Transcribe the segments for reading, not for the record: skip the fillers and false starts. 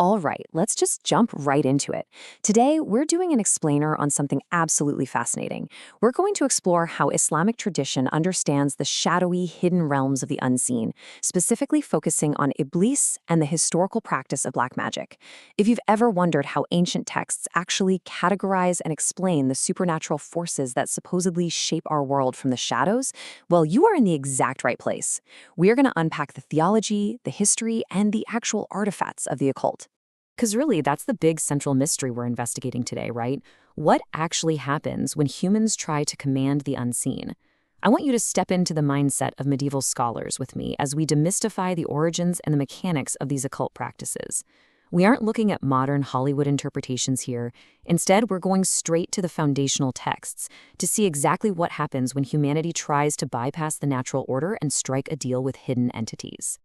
All right, let's just jump right into it. Today, we're doing an explainer on something absolutely fascinating. We're going to explore how Islamic tradition understands the shadowy, hidden realms of the unseen, specifically focusing on Iblis and the historical practice of black magic. If you've ever wondered how ancient texts actually categorize and explain the supernatural forces that supposedly shape our world from the shadows, well, you are in the exact right place. We're going to unpack the theology, the history, and the actual artifacts of the occult. Because really, that's the big central mystery we're investigating today, right? What actually happens when humans try to command the unseen? I want you to step into the mindset of medieval scholars with me as we demystify the origins and the mechanics of these occult practices. We aren't looking at modern Hollywood interpretations here. Instead, we're going straight to the foundational texts to see exactly what happens when humanity tries to bypass the natural order and strike a deal with hidden entities.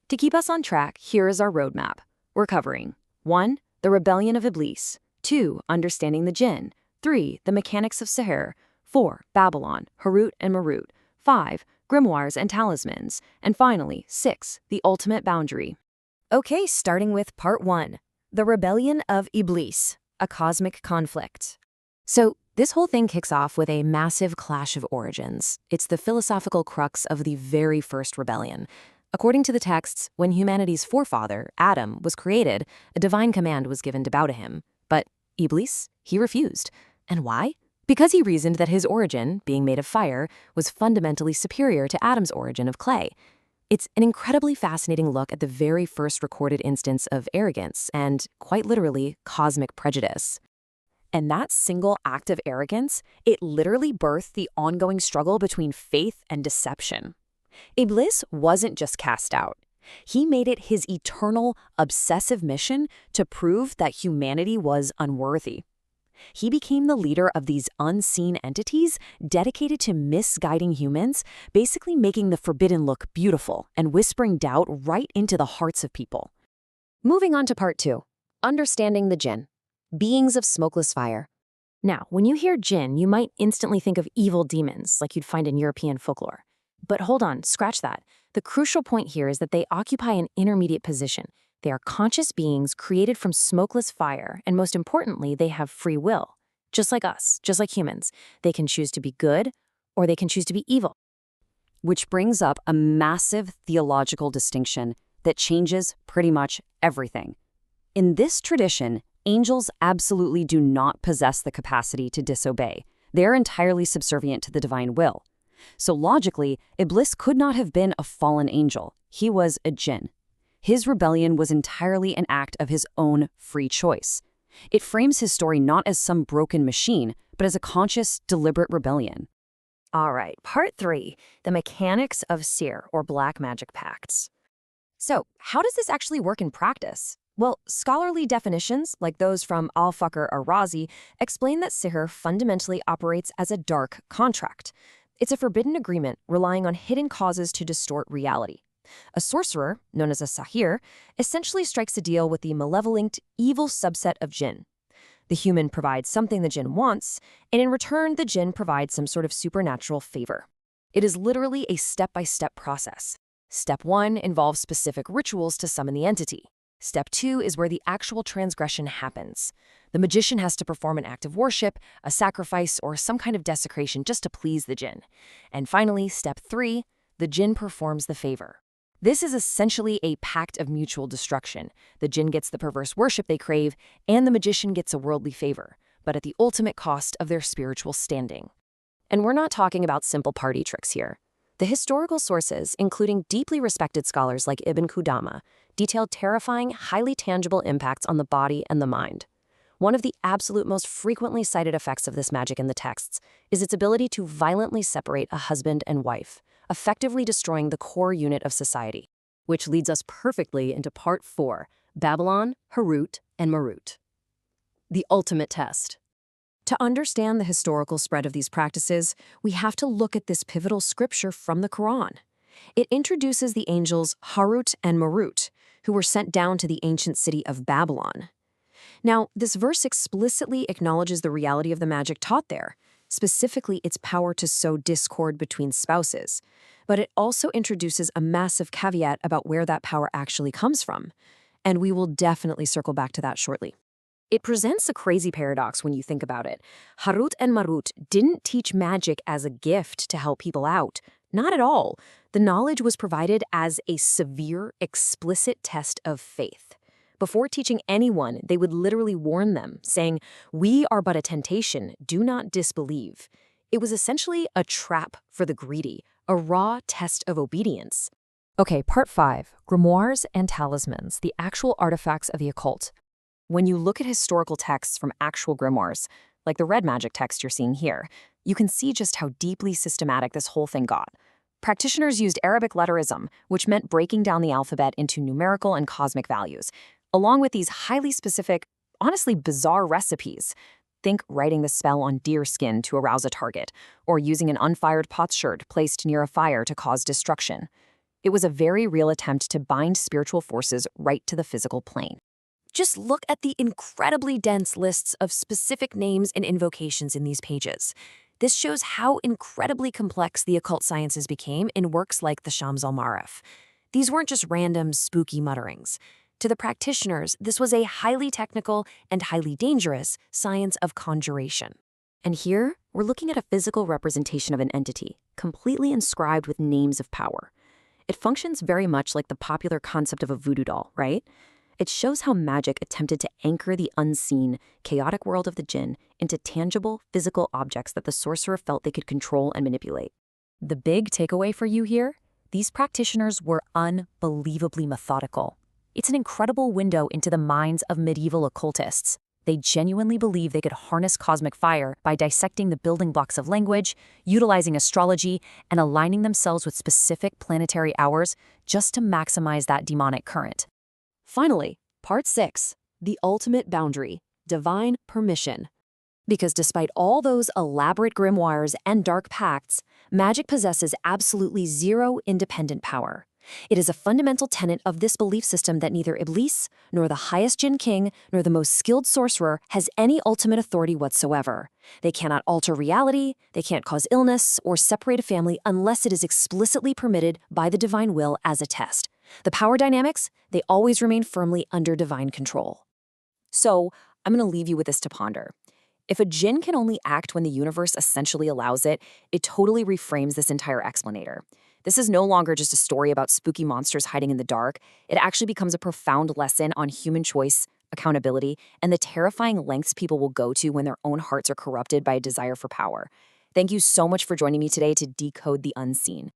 To keep us on track, here is our roadmap. We're covering 1. The rebellion of Iblis. 2. Understanding the jinn. 3. The mechanics of Sihr. 4. Babylon, Harut and Marut. 5. Grimoires and talismans. And finally, 6. The ultimate boundary. Okay, starting with part 1. The rebellion of Iblis, a cosmic conflict. So, this whole thing kicks off with a massive clash of origins. It's the philosophical crux of the very first rebellion. According to the texts, when humanity's forefather, Adam, was created, a divine command was given to bow to him. But Iblis, he refused. And why? Because he reasoned that his origin, being made of fire, was fundamentally superior to Adam's origin of clay. It's an incredibly fascinating look at the very first recorded instance of arrogance and, quite literally, cosmic prejudice. And that single act of arrogance, it literally birthed the ongoing struggle between faith and deception. Iblis wasn't just cast out. He made it his eternal, obsessive mission to prove that humanity was unworthy. He became the leader of these unseen entities dedicated to misguiding humans, basically making the forbidden look beautiful and whispering doubt right into the hearts of people. Moving on to part 2, understanding the jinn, beings of smokeless fire. Now, when you hear jinn, you might instantly think of evil demons like you'd find in European folklore. But hold on, scratch that. The crucial point here is that they occupy an intermediate position. They are conscious beings created from smokeless fire, and most importantly, they have free will. Just like us, just like humans. They can choose to be good, or they can choose to be evil. Which brings up a massive theological distinction that changes pretty much everything. In this tradition, angels absolutely do not possess the capacity to disobey. They're entirely subservient to the divine will. So logically, Iblis could not have been a fallen angel. He was a jinn. His rebellion was entirely an act of his own free choice. It frames his story not as some broken machine, but as a conscious, deliberate rebellion. All right, part 3, the mechanics of Sihr, or black magic pacts. So, how does this actually work in practice? Well, scholarly definitions, like those from Al-Fakhr ar-Razi, explain that Sihr fundamentally operates as a dark contract. It's a forbidden agreement relying on hidden causes to distort reality. A sorcerer, known as a sahir, essentially strikes a deal with the malevolent, evil subset of jinn. The human provides something the jinn wants, and in return, the jinn provides some sort of supernatural favor. It is literally a step-by-step process. Step 1 involves specific rituals to summon the entity. Step 2 is where the actual transgression happens. The magician has to perform an act of worship, a sacrifice, or some kind of desecration just to please the jinn. And finally, step 3, the jinn performs the favor. This is essentially a pact of mutual destruction. The jinn gets the perverse worship they crave, and the magician gets a worldly favor, but at the ultimate cost of their spiritual standing. And we're not talking about simple party tricks here. The historical sources, including deeply respected scholars like Ibn Qudama, detailed terrifying, highly tangible impacts on the body and the mind. One of the absolute most frequently cited effects of this magic in the texts is its ability to violently separate a husband and wife, effectively destroying the core unit of society. Which leads us perfectly into part 4, Babylon, Harut, and Marut. The ultimate test. To understand the historical spread of these practices, we have to look at this pivotal scripture from the Quran. It introduces the angels Harut and Marut, who were sent down to the ancient city of Babylon. Now, this verse explicitly acknowledges the reality of the magic taught there, specifically its power to sow discord between spouses. But it also introduces a massive caveat about where that power actually comes from. And we will definitely circle back to that shortly. It presents a crazy paradox when you think about it. Harut and Marut didn't teach magic as a gift to help people out. Not at all. The knowledge was provided as a severe, explicit test of faith. Before teaching anyone, they would literally warn them, saying, "We are but a temptation, do not disbelieve." It was essentially a trap for the greedy, a raw test of obedience. Okay, part 5, grimoires and talismans, the actual artifacts of the occult. When you look at historical texts from actual grimoires, like the red magic text you're seeing here, you can see just how deeply systematic this whole thing got. Practitioners used Arabic letterism, which meant breaking down the alphabet into numerical and cosmic values, along with these highly specific, honestly bizarre recipes. Think writing the spell on deer skin to arouse a target, or using an unfired potsherd placed near a fire to cause destruction. It was a very real attempt to bind spiritual forces right to the physical plane. Just look at the incredibly dense lists of specific names and invocations in these pages. This shows how incredibly complex the occult sciences became in works like the Shams al-Ma'arif. These weren't just random, spooky mutterings. To the practitioners, this was a highly technical and highly dangerous science of conjuration. And here, we're looking at a physical representation of an entity, completely inscribed with names of power. It functions very much like the popular concept of a voodoo doll, right? It shows how magic attempted to anchor the unseen, chaotic world of the jinn into tangible, physical objects that the sorcerer felt they could control and manipulate. The big takeaway for you here? These practitioners were unbelievably methodical. It's an incredible window into the minds of medieval occultists. They genuinely believe they could harness cosmic fire by dissecting the building blocks of language, utilizing astrology, and aligning themselves with specific planetary hours just to maximize that demonic current. Finally, part 6, the ultimate boundary, divine permission. Because despite all those elaborate grimoires and dark pacts, magic possesses absolutely zero independent power. It is a fundamental tenet of this belief system that neither Iblis, nor the highest Jinn King, nor the most skilled sorcerer has any ultimate authority whatsoever. They cannot alter reality, they can't cause illness, or separate a family unless it is explicitly permitted by the divine will as a test. The power dynamics, they always remain firmly under divine control. So, I'm going to leave you with this to ponder. If a jinn can only act when the universe essentially allows it, it totally reframes this entire explanator. This is no longer just a story about spooky monsters hiding in the dark. It actually becomes a profound lesson on human choice, accountability, and the terrifying lengths people will go to when their own hearts are corrupted by a desire for power. Thank you so much for joining me today to decode the unseen.